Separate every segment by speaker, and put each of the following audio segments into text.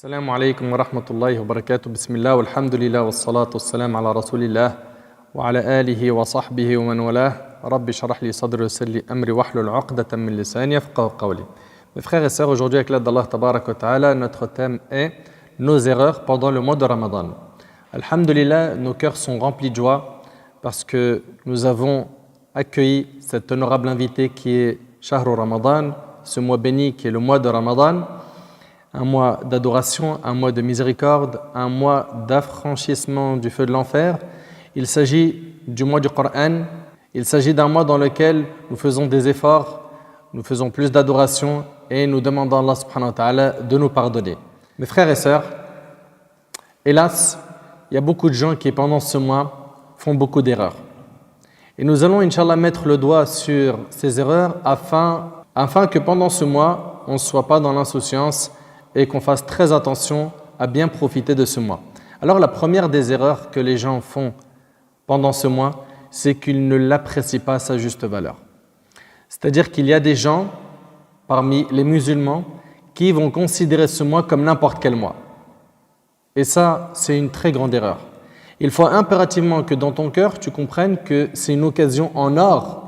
Speaker 1: السلام عليكم ورحمة الله وبركاته بسم الله والحمد لله والصلاة والسلام على رسول الله وعلى آله وصحبه ومن والاه رب اشرح لي صدري ويسر لي أمري واحلل عقدة من لساني يفقهوا قولي. Mes frères et sœurs, aujourd'hui avec l'aide d'Allah Tabarak wa Ta'ala, notre thème est nos erreurs pendant le mois de Ramadan. Alhamdulillah, nos cœurs sont remplis de joie parce que nous avons accueilli cet honorable invité qui est Shahru Ramadan, ce mois béni qui est le mois de Ramadan. Un mois d'adoration, un mois de miséricorde, un mois d'affranchissement du feu de l'enfer. Il s'agit du mois du Coran, il s'agit d'un mois dans lequel nous faisons des efforts, nous faisons plus d'adoration et nous demandons à Allah subhanahu wa ta'ala de nous pardonner. Mes frères et sœurs, hélas, il y a beaucoup de gens qui pendant ce mois font beaucoup d'erreurs. Et nous allons, Inch'Allah, mettre le doigt sur ces erreurs afin que pendant ce mois, on ne soit pas dans l'insouciance et qu'on fasse très attention à bien profiter de ce mois. Alors la première des erreurs que les gens font pendant ce mois, c'est qu'ils ne l'apprécient pas à sa juste valeur. C'est-à-dire qu'il y a des gens parmi les musulmans qui vont considérer ce mois comme n'importe quel mois. Et ça, c'est une très grande erreur. Il faut impérativement que dans ton cœur, tu comprennes que c'est une occasion en or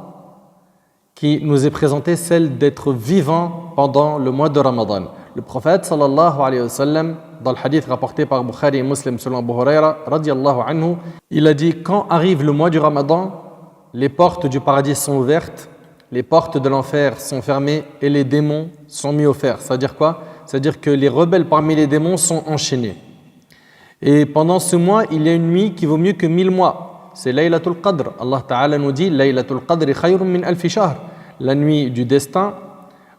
Speaker 1: qui nous est présentée, celle d'être vivant pendant le mois de Ramadan. Le prophète sallallahu alayhi wa sallam, dans le hadith rapporté par Bukhari et Muslim selon Abu Huraira radiyallahu anhu, il a dit: quand arrive le mois du Ramadan, les portes du paradis sont ouvertes, les portes de l'enfer sont fermées et les démons sont mis au fer. C'est-à-dire quoi? C'est-à-dire que les rebelles parmi les démons sont enchaînés. Et pendant ce mois, il y a une nuit qui vaut mieux que 1000 mois. C'est Laylatul Qadr. Allah Ta'ala nous dit: Laylatul Qadri khayrun min alfi shahr. La nuit du destin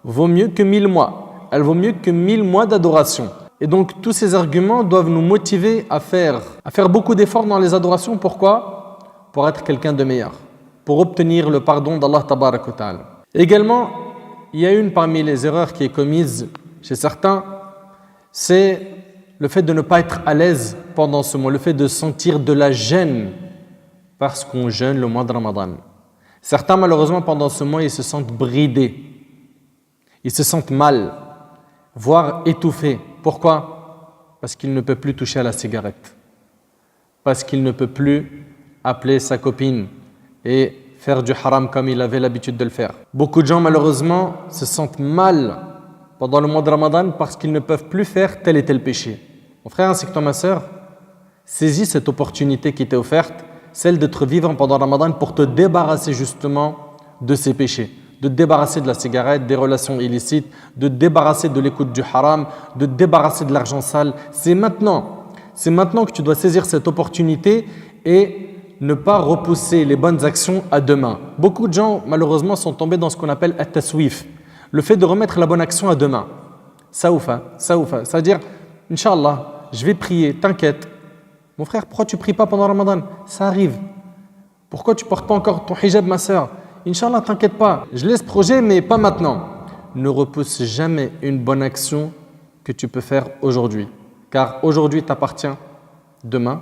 Speaker 1: vaut mieux que 1000 mois. Elle vaut mieux que 1000 mois d'adoration. Et donc tous ces arguments doivent nous motiver à faire beaucoup d'efforts dans les adorations. Pourquoi? Pour être quelqu'un de meilleur, pour obtenir le pardon d'Allah Tabarak wa Ta'ala. Également, il y a une parmi les erreurs qui est commise chez certains, c'est le fait de ne pas être à l'aise pendant ce mois, le fait de sentir de la gêne parce qu'on jeûne le mois de Ramadan. Certains, malheureusement, pendant ce mois, ils se sentent bridés, ils se sentent mal, voire étouffés. Pourquoi? Parce qu'il ne peut plus toucher à la cigarette, parce qu'il ne peut plus appeler sa copine et faire du haram comme il avait l'habitude de le faire. Beaucoup de gens, malheureusement, se sentent mal pendant le mois de Ramadan parce qu'ils ne peuvent plus faire tel et tel péché. Mon frère ainsi que toi, ma sœur, saisis cette opportunité qui t'est offerte, celle d'être vivant pendant Ramadan pour te débarrasser justement de ces péchés, de te débarrasser de la cigarette, des relations illicites, de te débarrasser de l'écoute du haram, de te débarrasser de l'argent sale. C'est maintenant que tu dois saisir cette opportunité et ne pas repousser les bonnes actions à demain. Beaucoup de gens, malheureusement, sont tombés dans ce qu'on appelle at-taswif, le fait de remettre la bonne action à demain. Saoufa, c'est-à-dire, Inch'Allah, je vais prier, t'inquiète. Mon frère, pourquoi tu ne pries pas pendant Ramadan? Ça arrive. Pourquoi tu ne portes pas encore ton hijab, ma sœur? Inch'Allah, t'inquiète pas. Je laisse projet, mais pas maintenant. Ne repousse jamais une bonne action que tu peux faire aujourd'hui. Car aujourd'hui t'appartient. Demain,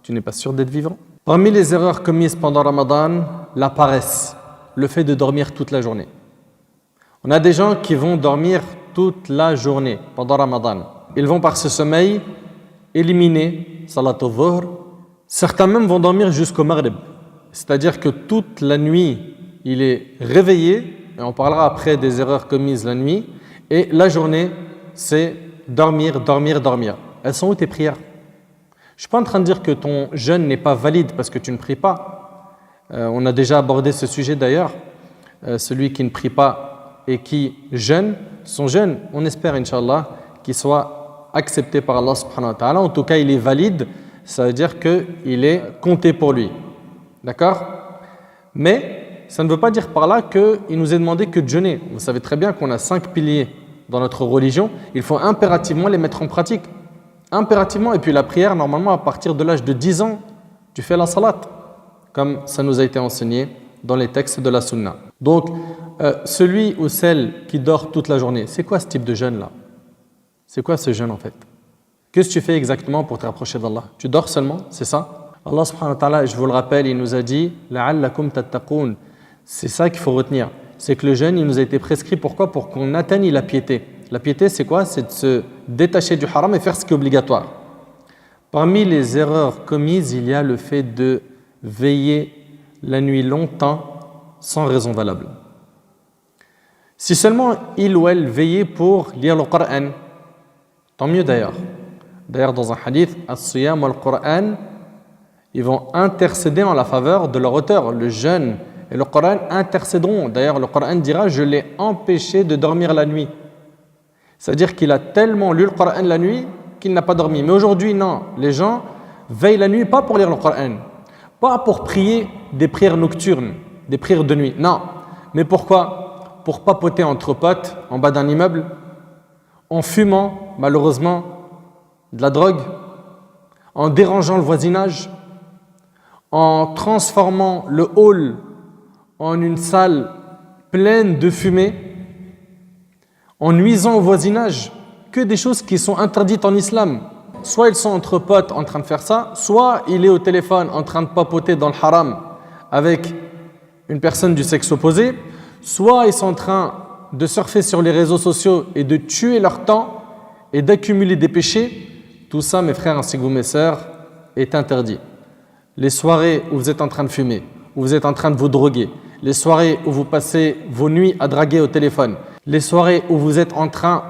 Speaker 1: tu n'es pas sûr d'être vivant. Parmi les erreurs commises pendant Ramadan, la paresse, le fait de dormir toute la journée. On a des gens qui vont dormir toute la journée pendant Ramadan. Ils vont par ce sommeil éliminer Salat al-Dhuhr. Certains même vont dormir jusqu'au Maghrib. C'est-à-dire que toute la nuit, il est réveillé, et on parlera après des erreurs commises la nuit, et la journée, c'est dormir. Elles sont où tes prières? Je ne suis pas en train de dire que ton jeûne n'est pas valide parce que tu ne pries pas. On a déjà abordé ce sujet d'ailleurs. Celui qui ne prie pas et qui jeûne, son jeûne, on espère, Inch'Allah, qu'il soit accepté par Allah subhanahu wa ta'ala. En tout cas, il est valide, ça veut dire qu'il est compté pour lui. D'accord? Mais ça ne veut pas dire par là qu'il nous est demandé que de jeûner. Vous savez très bien qu'on a 5 piliers dans notre religion. Il faut impérativement les mettre en pratique. Impérativement. Et puis la prière, normalement, à partir de l'âge de 10 ans, tu fais la salat, comme ça nous a été enseigné dans les textes de la sunna. Donc, celui ou celle qui dort toute la journée, c'est quoi ce type de jeûne-là? C'est quoi ce jeûne en fait? Qu'est-ce que tu fais exactement pour te rapprocher d'Allah? Tu dors seulement, c'est ça? Allah subhanahu wa ta'ala, je vous le rappelle, il nous a dit « La'allakum tattaqoun ». C'est ça qu'il faut retenir. C'est que le jeûne, il nous a été prescrit. Pourquoi? Pour qu'on atteigne la piété. La piété, c'est quoi? C'est de se détacher du haram et faire ce qui est obligatoire. Parmi les erreurs commises, il y a le fait de veiller la nuit longtemps sans raison valable. Si seulement il ou elle veillait pour lire le Coran, tant mieux d'ailleurs. D'ailleurs, dans un hadith, as-siyam wal Coran, ils vont intercéder en la faveur de leur auteur, le jeûne et le Coran intercéderont. D'ailleurs, le Coran dira: je l'ai empêché de dormir la nuit. C'est-à-dire qu'il a tellement lu le Coran la nuit qu'il n'a pas dormi. Mais aujourd'hui, non. Les gens veillent la nuit pas pour lire le Coran, pas pour prier des prières nocturnes, des prières de nuit. Non. Mais pourquoi? Pour papoter entre potes en bas d'un immeuble, en fumant, malheureusement, de la drogue, en dérangeant le voisinage, en transformant le hall en une salle pleine de fumée, en nuisant au voisinage, que des choses qui sont interdites en islam. Soit ils sont entre potes en train de faire ça, soit il est au téléphone en train de papoter dans le haram avec une personne du sexe opposé, soit ils sont en train de surfer sur les réseaux sociaux et de tuer leur temps et d'accumuler des péchés. Tout ça, mes frères ainsi que vous, mes sœurs, est interdit. Les soirées où vous êtes en train de fumer, où vous êtes en train de vous droguer, les soirées où vous passez vos nuits à draguer au téléphone, les soirées où vous êtes en train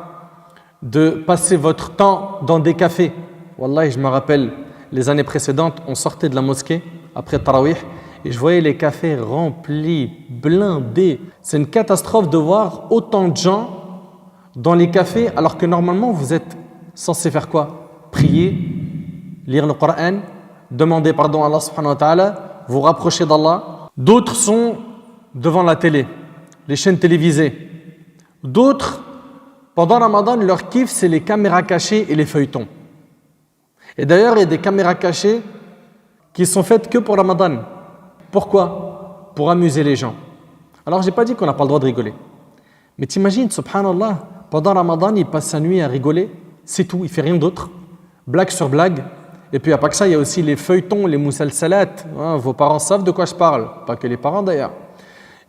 Speaker 1: de passer votre temps dans des cafés. Wallahi, je me rappelle, les années précédentes, on sortait de la mosquée après Tarawih et je voyais les cafés remplis, blindés. C'est une catastrophe de voir autant de gens dans les cafés alors que normalement vous êtes censé faire quoi? Prier, lire le Coran, demander pardon à Allah subhanahu wa ta'ala, vous rapprocher d'Allah. D'autres sont devant la télé, les chaînes télévisées. D'autres, pendant Ramadan, leur kiff, c'est les caméras cachées et les feuilletons. Et d'ailleurs, il y a des caméras cachées qui sont faites que pour Ramadan. Pourquoi? Pour amuser les gens. Alors, je n'ai pas dit qu'on n'a pas le droit de rigoler. Mais t'imagines, subhanallah, pendant Ramadan, il passe sa nuit à rigoler. C'est tout, il ne fait rien d'autre. Blague sur blague. Et puis, il n'y a pas que ça, il y a aussi les feuilletons, les moussalsalat. Vos parents savent de quoi je parle. Pas que les parents d'ailleurs.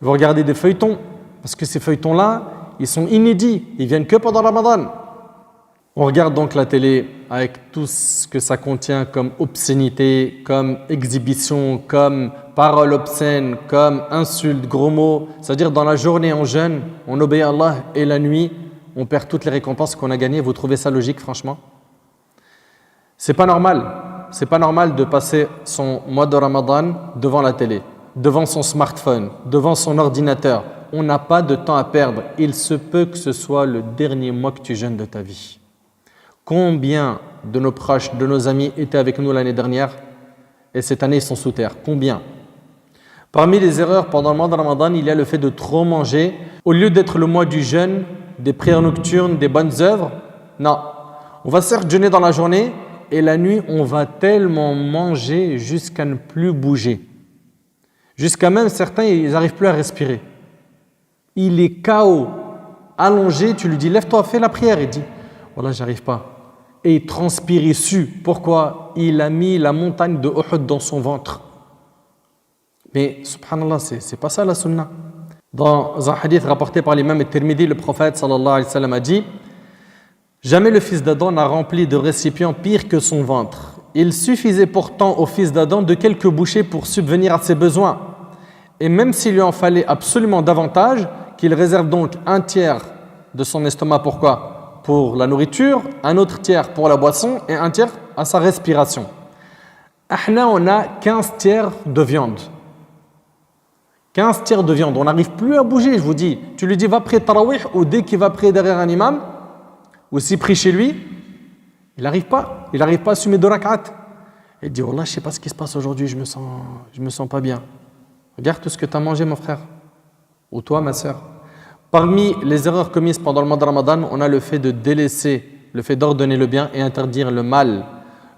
Speaker 1: Vous regardez des feuilletons. Parce que ces feuilletons-là, ils sont inédits. Ils viennent que pendant Ramadan. On regarde donc la télé avec tout ce que ça contient comme obscénité, comme exhibition, comme paroles obscènes, comme insultes, gros mots. C'est-à-dire dans la journée on jeûne, on obéit à Allah et la nuit, on perd toutes les récompenses qu'on a gagnées. Vous trouvez ça logique, franchement? C'est pas normal. C'est pas normal de passer son mois de Ramadan devant la télé, devant son smartphone, devant son ordinateur. On n'a pas de temps à perdre. Il se peut que ce soit le dernier mois que tu jeûnes de ta vie. Combien de nos proches, de nos amis étaient avec nous l'année dernière et cette année ils sont sous terre? Combien? Parmi les erreurs pendant le mois de Ramadan, il y a le fait de trop manger. Au lieu d'être le mois du jeûne, des prières nocturnes, des bonnes œuvres, non. On va certes jeûner dans la journée et la nuit, on va tellement manger jusqu'à ne plus bouger. Jusqu'à même certains, ils n'arrivent plus à respirer. Il est KO, allongé, tu lui dis lève-toi, fais la prière. Il dit voilà, j'arrive pas. Et il transpire, il sue. Pourquoi? Il a mis la montagne de Uhud dans son ventre. Mais subhanallah, c'est pas ça la sunna. Dans un hadith rapporté par l'imam al-Tirmidhi, le prophète sallallahu alayhi wa sallam a dit: jamais le fils d'Adam n'a rempli de récipients pire que son ventre. Il suffisait pourtant au fils d'Adam de quelques bouchées pour subvenir à ses besoins. Et même s'il lui en fallait absolument davantage, qu'il réserve donc un tiers de son estomac, pourquoi? Pour la nourriture, un autre tiers pour la boisson et un tiers à sa respiration. Ahna, on a 15 tiers de viande. 15 tiers de viande. On n'arrive plus à bouger, je vous dis. Tu lui dis va prier Tarawih ou dès qu'il va prier derrière un imam, ou s'il prie chez lui, il n'arrive pas. Il n'arrive pas à assumer 2 rak'at. Il dit wallah, je ne sais pas ce qui se passe aujourd'hui, je me sens pas bien. Regarde tout ce que tu as mangé, mon frère. Ou toi, ma sœur. Parmi les erreurs commises pendant le mois de Ramadan, on a le fait de délaisser, le fait d'ordonner le bien et interdire le mal,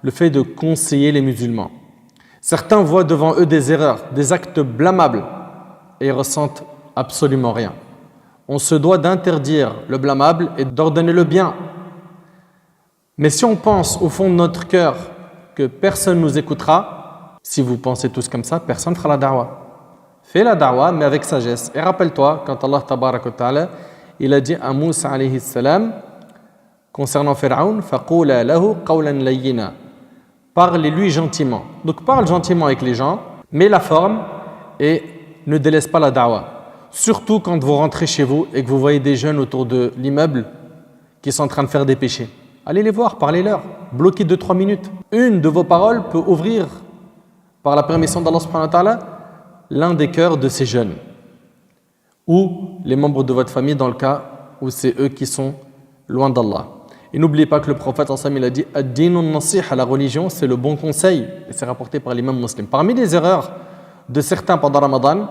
Speaker 1: le fait de conseiller les musulmans. Certains voient devant eux des erreurs, des actes blâmables et ils ressentent absolument rien. On se doit d'interdire le blâmable et d'ordonner le bien. Mais si on pense au fond de notre cœur que personne ne nous écoutera, si vous pensez tous comme ça, personne ne fera la da'wah. Fais la da'wah, mais avec sagesse. Et rappelle-toi, quand Allah tabarak wa ta'ala, il a dit à Moussa alayhi salam concernant Pharaon, فَقُولَا لَهُ قَوْلًا لَيِّنًا. Parlez-lui gentiment. Donc parle gentiment avec les gens, mets la forme et ne délaisse pas la da'wah. Surtout quand vous rentrez chez vous et que vous voyez des jeunes autour de l'immeuble qui sont en train de faire des péchés. Allez les voir, parlez-leur, bloquez 2-3 minutes. Une de vos paroles peut ouvrir, par la permission d'Allah subhanahu wa ta'ala, l'un des cœurs de ces jeunes. Ou les membres de votre famille dans le cas où c'est eux qui sont loin d'Allah. Et n'oubliez pas que le prophète il a dit « Ad-dinun nasiha » la religion c'est le bon conseil, et c'est rapporté par l'imam muslim. Parmi les erreurs de certains pendant Ramadan,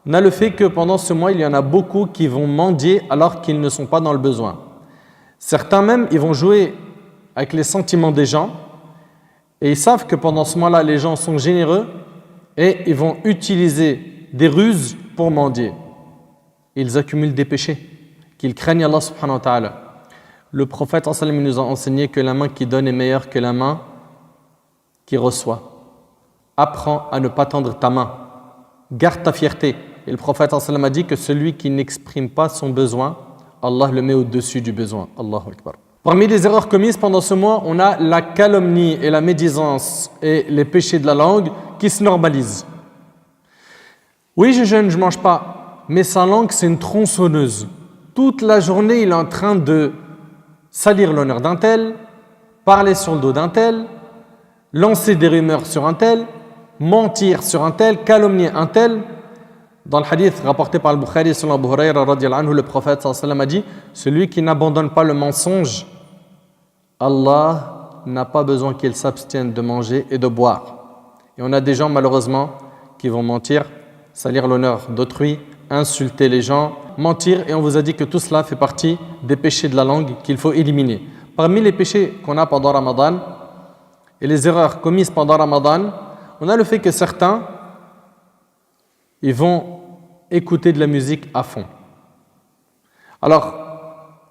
Speaker 1: on a le fait que pendant ce mois, il y en a beaucoup qui vont mendier alors qu'ils ne sont pas dans le besoin. Certains même, ils vont jouer avec les sentiments des gens et ils savent que pendant ce mois-là, les gens sont généreux et ils vont utiliser des ruses pour mendier. Ils accumulent des péchés, qu'ils craignent Allah subhanahu wa ta'ala. Le prophète nous a enseigné que la main qui donne est meilleure que la main qui reçoit. Apprends à ne pas tendre ta main. Garde ta fierté. Et le prophète a dit que celui qui n'exprime pas son besoin, Allah le met au-dessus du besoin. Allahu Akbar. Parmi les erreurs commises pendant ce mois, on a la calomnie et la médisance et les péchés de la langue qui se normalisent. Oui, je jeûne, je ne mange pas, mais sa langue, c'est une tronçonneuse. Toute la journée, il est en train de salir l'honneur d'un tel, parler sur le dos d'un tel, lancer des rumeurs sur un tel, mentir sur un tel, calomnier un tel. Dans le hadith rapporté par le Bukhari selon Abu Hurayra radiyallahu anhu, le prophète sallallahu alayhi wa sallam a dit « Celui qui n'abandonne pas le mensonge, Allah n'a pas besoin qu'il s'abstienne de manger et de boire. » Et on a des gens malheureusement qui vont mentir, salir l'honneur d'autrui, insulter les gens, mentir, et on vous a dit que tout cela fait partie des péchés de la langue qu'il faut éliminer. Parmi les péchés qu'on a pendant Ramadan et les erreurs commises pendant Ramadan, on a le fait que certains ils vont écouter de la musique à fond. Alors,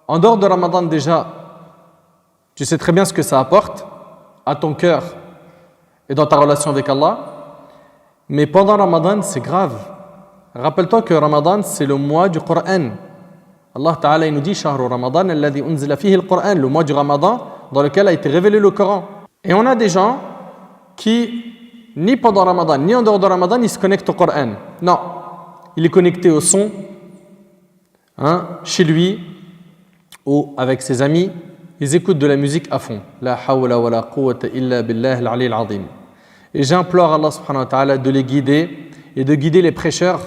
Speaker 1: en dehors de Ramadan déjà, tu sais très bien ce que ça apporte à ton cœur et dans ta relation avec Allah. Mais pendant Ramadan, c'est grave. Rappelle-toi que Ramadan, c'est le mois du Coran. Allah Ta'ala il nous dit « Shahru Ramadan alladhi unzila fihi al-Qur'an » le mois du Ramadan dans lequel a été révélé le Coran. Et on a des gens qui ni pendant Ramadan, ni en dehors de Ramadan, il se connecte au Coran. Non, il est connecté au son, chez lui ou avec ses amis. Ils écoutent de la musique à fond. La hawla wa la quwwata illa billah al-ali al-azim. Et j'implore Allah subhanahu wa ta'ala de les guider et de guider les prêcheurs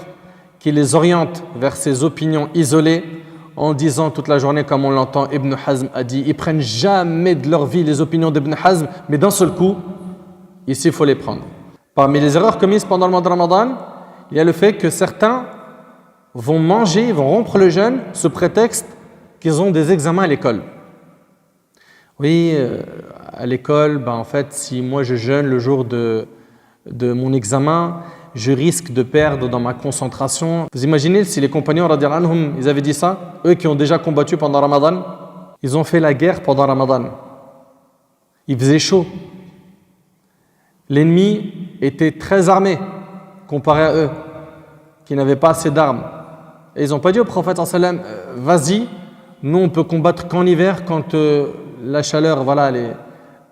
Speaker 1: qui les orientent vers ces opinions isolées en disant toute la journée, comme on l'entend, Ibn Hazm a dit, ils prennent jamais de leur vie les opinions d'Ibn Hazm, mais d'un seul coup, ici, il faut les prendre. Parmi les erreurs commises pendant le mois de Ramadan, il y a le fait que certains vont manger, vont rompre le jeûne sous prétexte qu'ils ont des examens à l'école. Oui, à l'école, en fait, si moi je jeûne le jour de mon examen, je risque de perdre dans ma concentration. Vous imaginez si les compagnons, radiyallahu anhum, ils avaient dit ça, eux qui ont déjà combattu pendant Ramadan, ils ont fait la guerre pendant Ramadan. Il faisait chaud. L'ennemi était très armé comparé à eux, qui n'avaient pas assez d'armes. Et ils n'ont pas dit au prophète sallam, vas-y, nous on peut combattre qu'en hiver quand la chaleur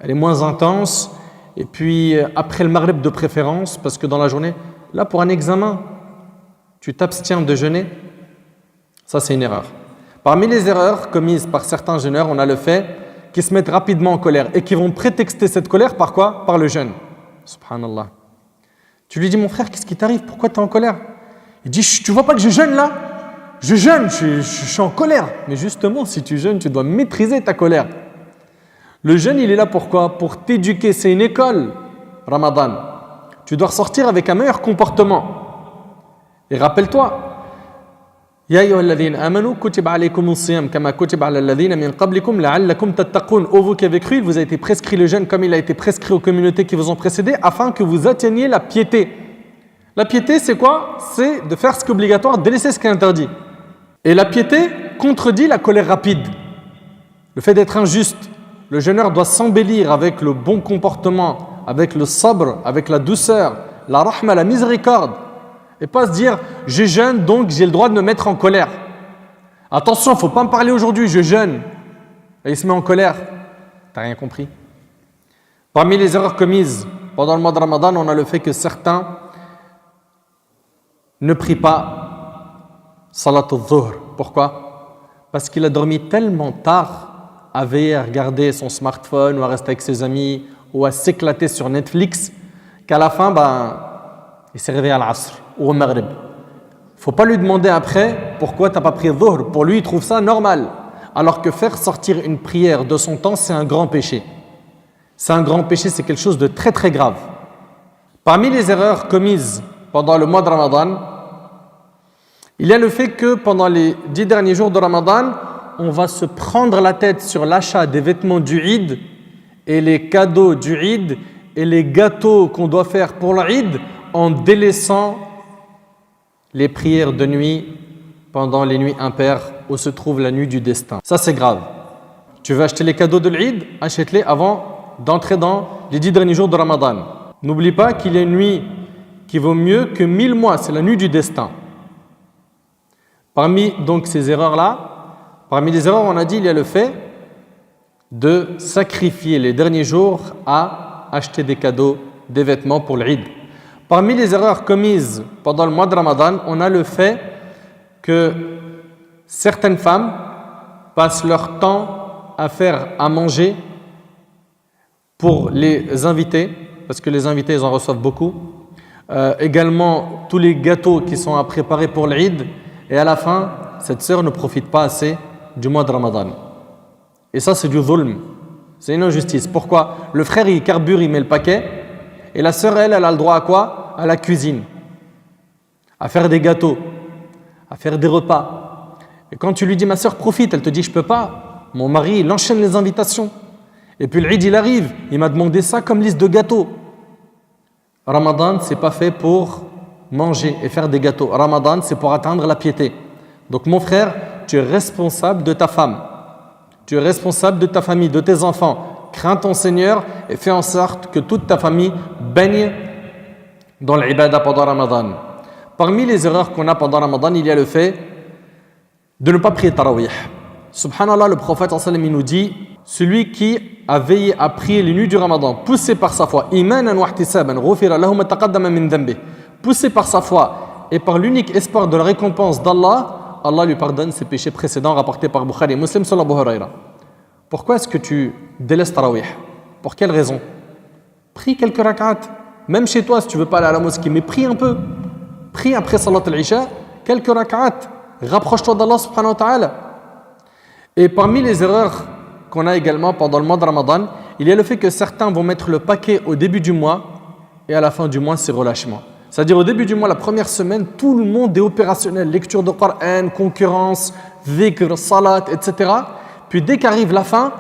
Speaker 1: elle est moins intense, et puis après le maghrib de préférence, parce que dans la journée, là pour un examen, tu t'abstiens de jeûner. Ça c'est une erreur. Parmi les erreurs commises par certains jeûneurs, on a le fait qu'ils se mettent rapidement en colère et qui vont prétexter cette colère par quoi? Par le jeûne. Subhanallah. Tu lui dis, mon frère, qu'est-ce qui t'arrive? Pourquoi tu es en colère? Il dit, tu vois pas que je jeûne là? Je jeûne, je suis en colère. Mais justement, si tu jeûnes, tu dois maîtriser ta colère. Le jeûne, il est là pour quoi? Pour t'éduquer. C'est une école, Ramadan. Tu dois ressortir avec un meilleur comportement. Et rappelle-toi, Ya ayyuhalladhina amanu kutiba alaykumus siyam kama kutiba alal ladhina min qablikum la'allakum tattaqun. Ô vous qui avez cru, il vous a été prescrit le jeûne comme il a été prescrit aux communautés qui vous ont précédé afin que vous atteigniez la piété. La piété, c'est quoi? C'est de faire ce qui est obligatoire, délaisser ce qui est interdit. Et la piété contredit la colère rapide. Le fait d'être injuste. Le jeûneur doit s'embellir avec le bon comportement, avec le sabr, avec la douceur, la rahma, la miséricorde. Et pas se dire, je jeûne donc j'ai le droit de me mettre en colère. Attention, il ne faut pas me parler aujourd'hui, je jeûne. Et il se met en colère. T'as rien compris. Parmi les erreurs commises pendant le mois de Ramadan, on a le fait que certains ne prient pas Salat al-Dhuhr. Pourquoi? Parce qu'il a dormi tellement tard à veiller à regarder son smartphone ou à rester avec ses amis ou à s'éclater sur Netflix qu'à la fin, il s'est réveillé à l'Asr ou au Maghrib. Faut pas lui demander après pourquoi tu n'as pas pris Dhuhr. Pour lui, il trouve ça normal. Alors que faire sortir une prière de son temps, c'est un grand péché. C'est un grand péché, c'est quelque chose de très très grave. Parmi les erreurs commises pendant le mois de Ramadan, il y a le fait que pendant les 10 derniers jours de Ramadan, on va se prendre la tête sur l'achat des vêtements du Eid et les cadeaux du Eid et les gâteaux qu'on doit faire pour l'Eid en délaissant les prières de nuit pendant les nuits impaires où se trouve la nuit du destin. Ça, c'est grave. Tu veux acheter les cadeaux de l'Eid, achète-les avant d'entrer dans les 10 derniers jours de Ramadan. N'oublie pas qu'il y a une nuit qui vaut mieux que 1000 mois, c'est la nuit du destin. Parmi donc ces erreurs-là, parmi les erreurs, on a dit, il y a le fait de sacrifier les derniers jours à acheter des cadeaux, des vêtements pour l'Eid. Parmi les erreurs commises pendant le mois de Ramadan, on a le fait que certaines femmes passent leur temps à faire à manger pour les invités, parce que les invités, ils en reçoivent beaucoup. Également, tous les gâteaux qui sont à préparer pour l'Eid. Et à la fin, cette sœur ne profite pas assez du mois de Ramadan. Et ça, c'est du dhulm. C'est une injustice. Pourquoi? Le frère, il carbure, il met le paquet. Et la sœur, elle a le droit à quoi? À la cuisine. À faire des gâteaux. À faire des repas. Et quand tu lui dis, ma sœur, profite, elle te dit, je peux pas. Mon mari, il enchaîne les invitations. Et puis l'Eid, il arrive. Il m'a demandé ça comme liste de gâteaux. Ramadan, c'est pas fait pour manger et faire des gâteaux. Ramadan, c'est pour atteindre la piété. Donc mon frère, tu es responsable de ta femme. Tu es responsable de ta famille, de tes enfants. Crains ton Seigneur et fais en sorte que toute ta famille baigne dans l'ibada pendant Ramadan. Parmi les erreurs qu'on a pendant Ramadan, il y a le fait de ne pas prier Tarawih. Subhanallah, le prophète il nous dit, celui qui a veillé à prier les nuits du Ramadan, poussé par sa foi, imanan wa ihtisaban, ghufira lahu ma taqaddama min dhanbi, poussé par sa foi et par l'unique espoir de la récompense d'Allah, Allah lui pardonne ses péchés précédents rapportés par Bukhari et Muslim sur Abu Huraira. Pourquoi est-ce que tu délaisses Tarawih? Pour quelle raison? Prie quelques rak'at. Même chez toi, si tu ne veux pas aller à la mosquée, mais prie un peu. Prie après Salat al-Isha, quelques rak'at. Rapproche-toi d'Allah subhanahu wa ta'ala. Et parmi les erreurs qu'on a également pendant le mois de Ramadan, il y a le fait que certains vont mettre le paquet au début du mois et à la fin du mois, c'est relâchement. C'est-à-dire au début du mois, la première semaine, tout le monde est opérationnel. Lecture de Coran, concurrence, dhikr, salat, etc. Puis dès qu'arrive la fin,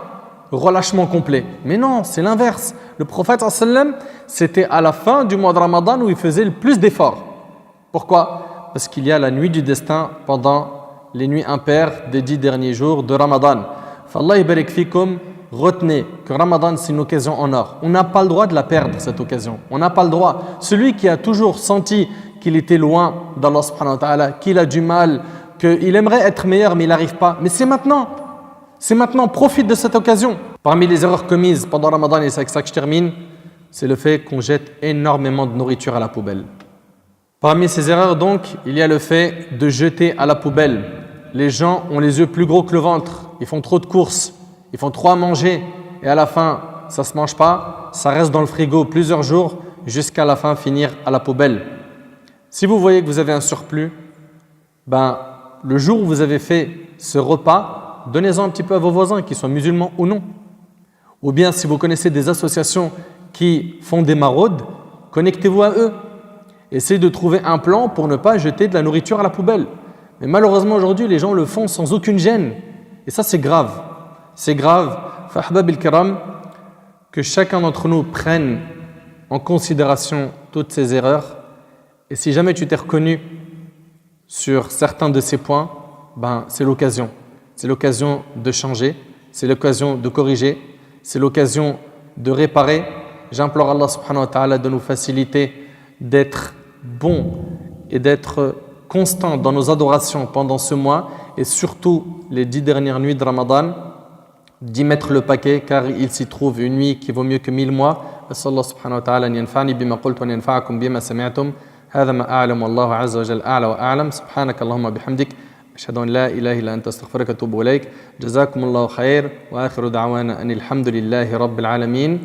Speaker 1: relâchement complet. Mais non, c'est l'inverse. Le prophète, c'était à la fin du mois de Ramadan où il faisait le plus d'efforts. Pourquoi? Parce qu'il y a la nuit du destin pendant les nuits impaires des 10 derniers jours de Ramadan. Fallah ibarik fikum, retenez que Ramadan, c'est une occasion en or. On n'a pas le droit de la perdre, cette occasion. On n'a pas le droit. Celui qui a toujours senti qu'il était loin d'Allah subhanahu wa ta'ala, qu'il a du mal, qu'il aimerait être meilleur mais il n'arrive pas. Mais c'est maintenant. C'est maintenant. Profite de cette occasion. Parmi les erreurs commises pendant Ramadan, et c'est avec ça que je termine, c'est le fait qu'on jette énormément de nourriture à la poubelle. Parmi ces erreurs, donc, il y a le fait de jeter à la poubelle. Les gens ont les yeux plus gros que le ventre. Ils font trop de courses. Ils font trop à manger. Et à la fin, ça ne se mange pas. Ça reste dans le frigo plusieurs jours jusqu'à la fin finir à la poubelle. Si vous voyez que vous avez un surplus, le jour où vous avez fait ce repas, donnez-en un petit peu à vos voisins, qu'ils soient musulmans ou non. Ou bien, si vous connaissez des associations qui font des maraudes, connectez-vous à eux. Essayez de trouver un plan pour ne pas jeter de la nourriture à la poubelle. Mais malheureusement, aujourd'hui, les gens le font sans aucune gêne. Et ça, c'est grave. C'est grave. Fahbab al-Kiram, que chacun d'entre nous prenne en considération toutes ces erreurs. Et si jamais tu t'es reconnu sur certains de ces points, c'est l'occasion. C'est l'occasion de changer. C'est l'occasion de corriger. C'est l'occasion de réparer. J'implore Allah subhanahu wa ta'ala de nous faciliter d'être bons et d'être constants dans nos adorations pendant ce mois et surtout les 10 dernières nuits de Ramadan, d'y mettre le paquet car il s'y trouve une nuit qui vaut mieux que 1000 mois. أسأل الله سبحانه وتعالى أن ينفعني بما قلت وأن ينفعكم بما سمعتم. هذا ما أعلم والله عز وجل أعلى وأعلم. سبحانك اللهم بحمدك أشهد أن لا إله إلا أنت أستغفرك وأتوب إليك. جزاكم الله خير وآخر دعوانا أن الحمد لله رب العالمين.